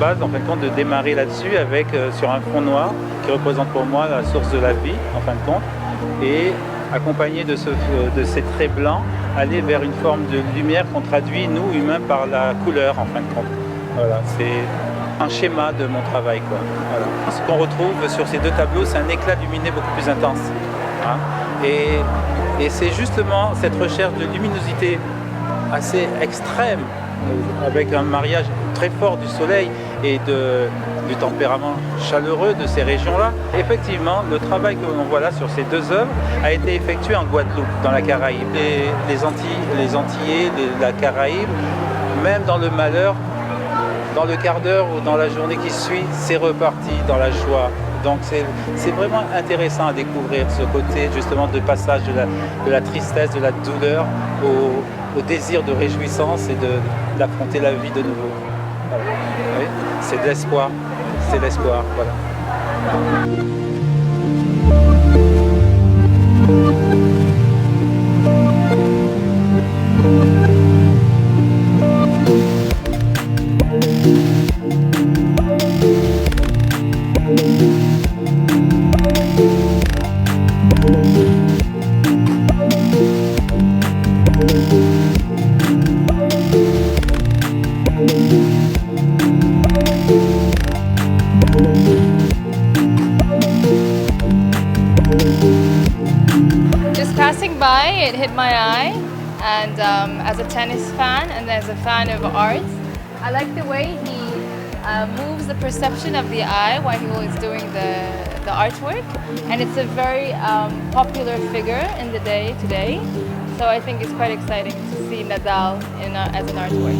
base, en fin de compte, de démarrer là-dessus avec sur un fond noir qui représente pour moi la source de la vie, en fin de compte, et accompagné de ces traits blancs, aller vers une forme de lumière qu'on traduit, nous, humains, par la couleur, en fin de compte. Voilà, c'est un schéma de mon travail, quoi. Voilà. Ce qu'on retrouve sur ces deux tableaux, c'est un éclat lumineux beaucoup plus intense. Hein. Et c'est justement cette recherche de luminosité assez extrême, avec un mariage très fort du soleil et du tempérament chaleureux de ces régions-là. Effectivement, le travail que l'on voit là sur ces deux œuvres a été effectué en Guadeloupe, dans la Caraïbe. Les Antillais, la Caraïbe, même dans le malheur, dans le quart d'heure ou dans la journée qui suit, c'est reparti dans la joie. Donc c'est vraiment intéressant à découvrir ce côté justement de passage de la tristesse, de la douleur au désir de réjouissance et d'affronter la vie de nouveau. Voilà. Oui, c'est de l'espoir, voilà. Just passing by, it hit my eye, and as a tennis fan and as a fan of art, I like the way he moves the perception of the eye while he was doing the artwork, and it's a very popular figure in the day today, so I think it's quite exciting to see Nadal as an artwork.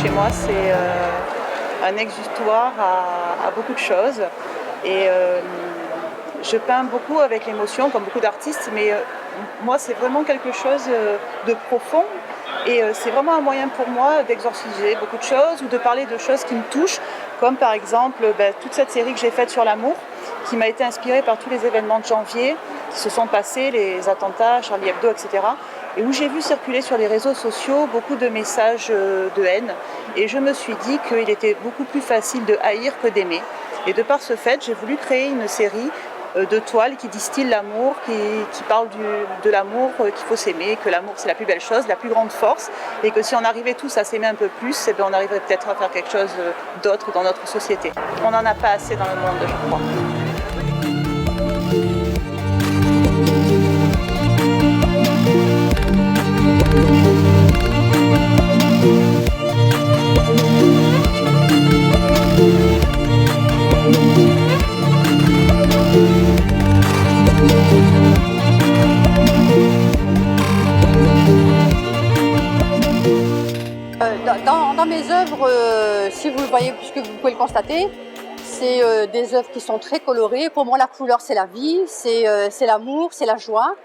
Chez moi, c'est un exutoire à beaucoup de choses. Et je peins beaucoup avec l'émotion, comme beaucoup d'artistes, mais moi, c'est vraiment quelque chose de profond. Et c'est vraiment un moyen pour moi d'exorciser beaucoup de choses ou de parler de choses qui me touchent, comme par exemple toute cette série que j'ai faite sur l'amour, qui m'a été inspirée par tous les événements de janvier qui se sont passés, les attentats, Charlie Hebdo, etc. Et où j'ai vu circuler sur les réseaux sociaux beaucoup de messages de haine. Et je me suis dit qu'il était beaucoup plus facile de haïr que d'aimer. Et de par ce fait, j'ai voulu créer une série de toiles qui distillent l'amour, qui parlent de l'amour, qu'il faut s'aimer, que l'amour c'est la plus belle chose, la plus grande force, et que si on arrivait tous à s'aimer un peu plus, eh bien, on arriverait peut-être à faire quelque chose d'autre dans notre société. On n'en a pas assez dans le monde, je crois. Dans mes œuvres, si vous le voyez, puisque vous pouvez le constater, c'est des œuvres qui sont très colorées. Pour moi, la couleur, c'est la vie, c'est l'amour, c'est la joie.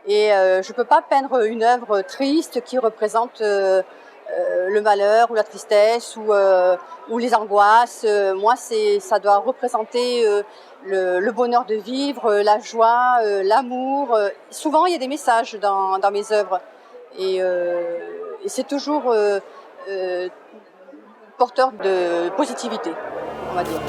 Et je ne peux pas peindre une œuvre triste qui représente le malheur ou la tristesse ou les angoisses. Moi, ça doit représenter le bonheur de vivre, la joie, l'amour. Souvent, il y a des messages dans mes œuvres. Et c'est toujours porteur de positivité, on va dire.